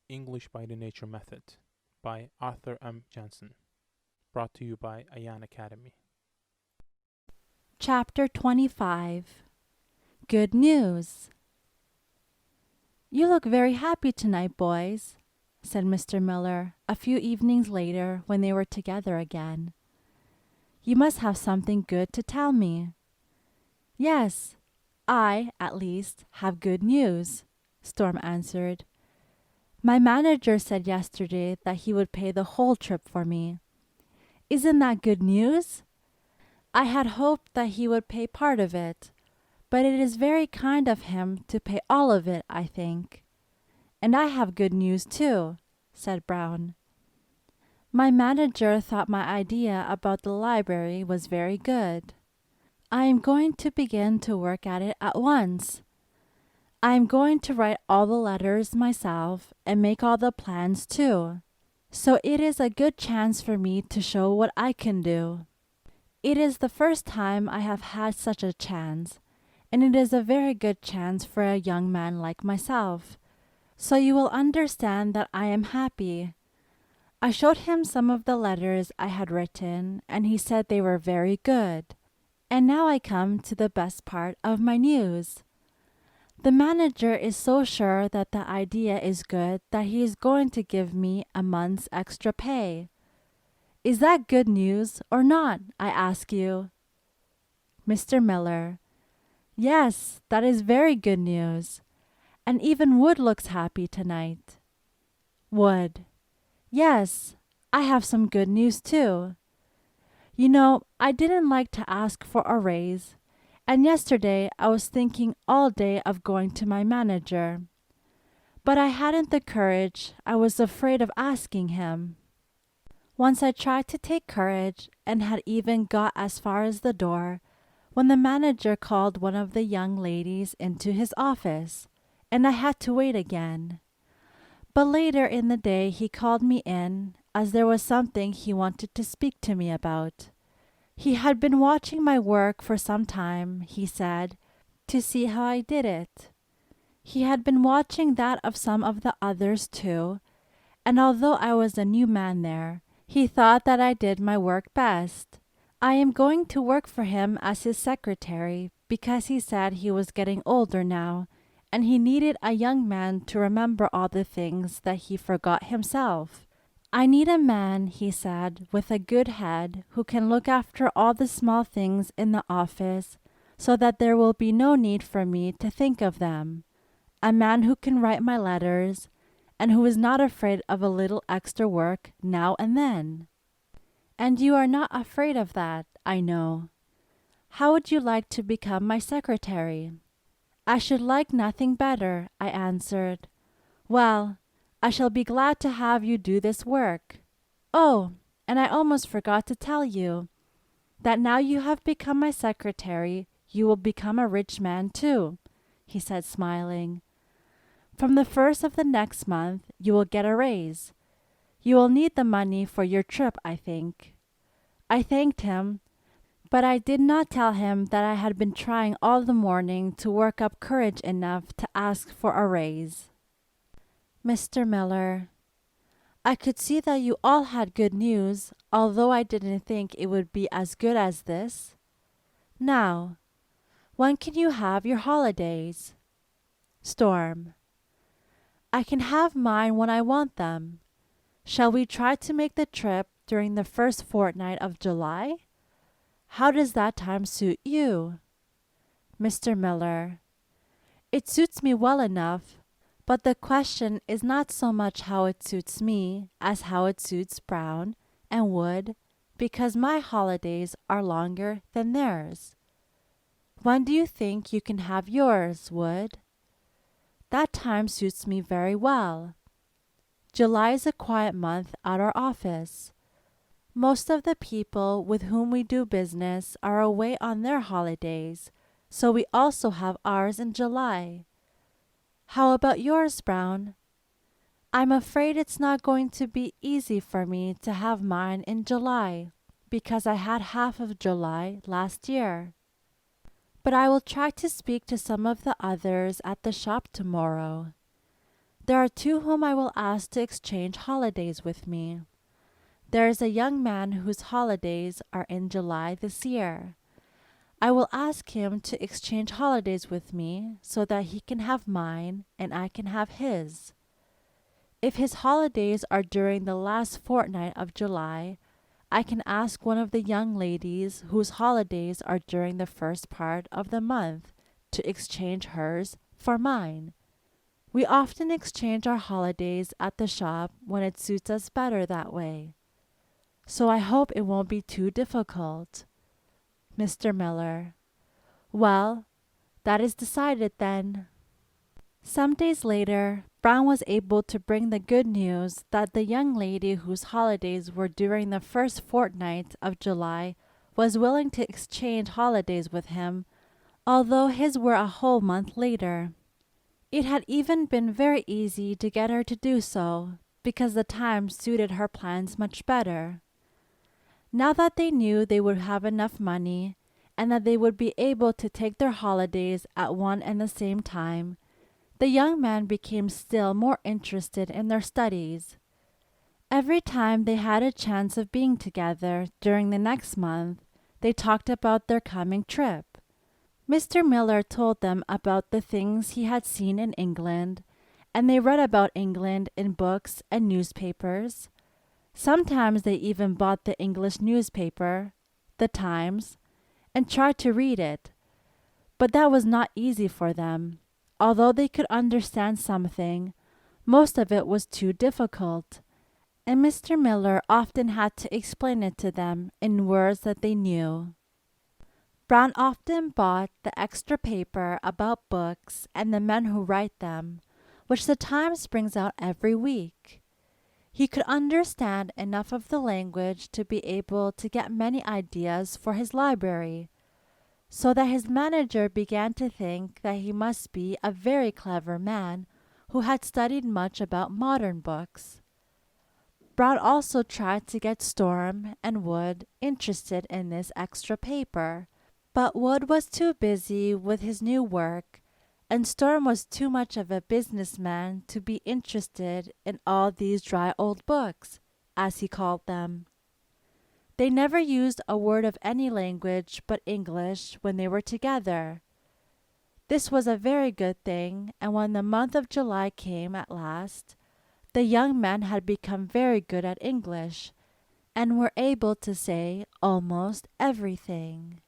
English by the Nature Method by Arthur M. Jensen. Brought to you by Ayan Academy. Chapter 25. Good News. "You look very happy tonight, boys," said Mr. Miller a few evenings later when they were together again. "You must have something good to tell me." "Yes, I, at least, have good news," Storm answered. "My manager said yesterday that he would pay the whole trip for me." "Isn't that good news?" "I had hoped that he would pay part of it, but it is very kind of him to pay all of it, I think." "And I have good news, too," said Brown. "My manager thought my idea about the library was very good. I am going to begin to work at it at once. I am going to write all the letters myself and make all the plans, too. So it is a good chance for me to show what I can do. It is the first time I have had such a chance, and it is a very good chance for a young man like myself. So you will understand that I am happy." I showed him some of the letters I had written, and he said they were very good. And now I come to the best part of my news. The manager is so sure that the idea is good that he is going to give me a month's extra pay. Is that good news or not, I ask you? Mr. Miller: "Yes, that is very good news. And even Wood looks happy tonight." Wood: "Yes, I have some good news too. You know, I didn't like to ask for a raise, and yesterday I was thinking all day of going to my manager. But I hadn't the courage. I was afraid of asking him. Once I tried to take courage and had even got as far as the door when the manager called one of the young ladies into his office, and I had to wait again. But later in the day he called me in, as there was something he wanted to speak to me about. He had been watching my work for some time, he said, to see how I did it. He had been watching that of some of the others too, and although I was a new man there, he thought that I did my work best. I am going to work for him as his secretary because he said he was getting older now, and he needed a young man to remember all the things that he forgot himself. "I need a man," he said, "with a good head who can look after all the small things in the office so that there will be no need for me to think of them. A man who can write my letters and who is not afraid of a little extra work now and then." "And you are not afraid of that, I know. How would you like to become my secretary?" "I should like nothing better," I answered. "Well, I shall be glad to have you do this work. Oh, and I almost forgot to tell you that now you have become my secretary, you will become a rich man too," he said, smiling. "From the first of the next month you will get a raise. You will need the money for your trip, I think." I thanked him, but I did not tell him that I had been trying all the morning to work up courage enough to ask for a raise. Mr. Miller: "I could see that you all had good news, although I didn't think it would be as good as this. Now, when can you have your holidays?" Storm: "I can have mine when I want them. Shall we try to make the trip during the first fortnight of July? How does that time suit you?" Mr. Miller: "It suits me well enough, but the question is not so much how it suits me as how it suits Brown and Wood, because my holidays are longer than theirs. When do you think you can have yours, Wood?" "That time suits me very well. July is a quiet month at our office. Most of the people with whom we do business are away on their holidays, so we also have ours in July. How about yours, Brown?" "I'm afraid it's not going to be easy for me to have mine in July, because I had half of July last year. But I will try to speak to some of the others at the shop tomorrow." There are two whom I will ask to exchange holidays with me. There is a young man whose holidays are in July this year. I will ask him to exchange holidays with me so that he can have mine and I can have his. If his holidays are during the last fortnight of July, I can ask one of the young ladies whose holidays are during the first part of the month to exchange hers for mine. We often exchange our holidays at the shop when it suits us better that way. So I hope it won't be too difficult. Mr. Miller: Well, that is decided then. Some days later, Brown was able to bring the good news that the young lady whose holidays were during the first fortnight of July was willing to exchange holidays with him, although his were a whole month later. It had even been very easy to get her to do so, because the time suited her plans much better. Now that they knew they would have enough money, and that they would be able to take their holidays at one and the same time, the young man became still more interested in their studies. Every time they had a chance of being together during the next month, they talked about their coming trip. Mr. Miller told them about the things he had seen in England, and they read about England in books and newspapers. Sometimes they even bought the English newspaper, The Times, and tried to read it. But that was not easy for them. Although they could understand something, most of it was too difficult, and Mr. Miller often had to explain it to them in words that they knew. Brown often bought the extra paper about books and the men who write them, which the Times brings out every week. He could understand enough of the language to be able to get many ideas for his library, so that his manager began to think that he must be a very clever man who had studied much about modern books. Brown also tried to get Storm and Wood interested in this extra paper, but Wood was too busy with his new work, and Storm was too much of a businessman to be interested in all these dry old books, as he called them. They never used a word of any language but English when they were together. This was a very good thing, and when the month of July came at last, the young men had become very good at English, and were able to say almost everything.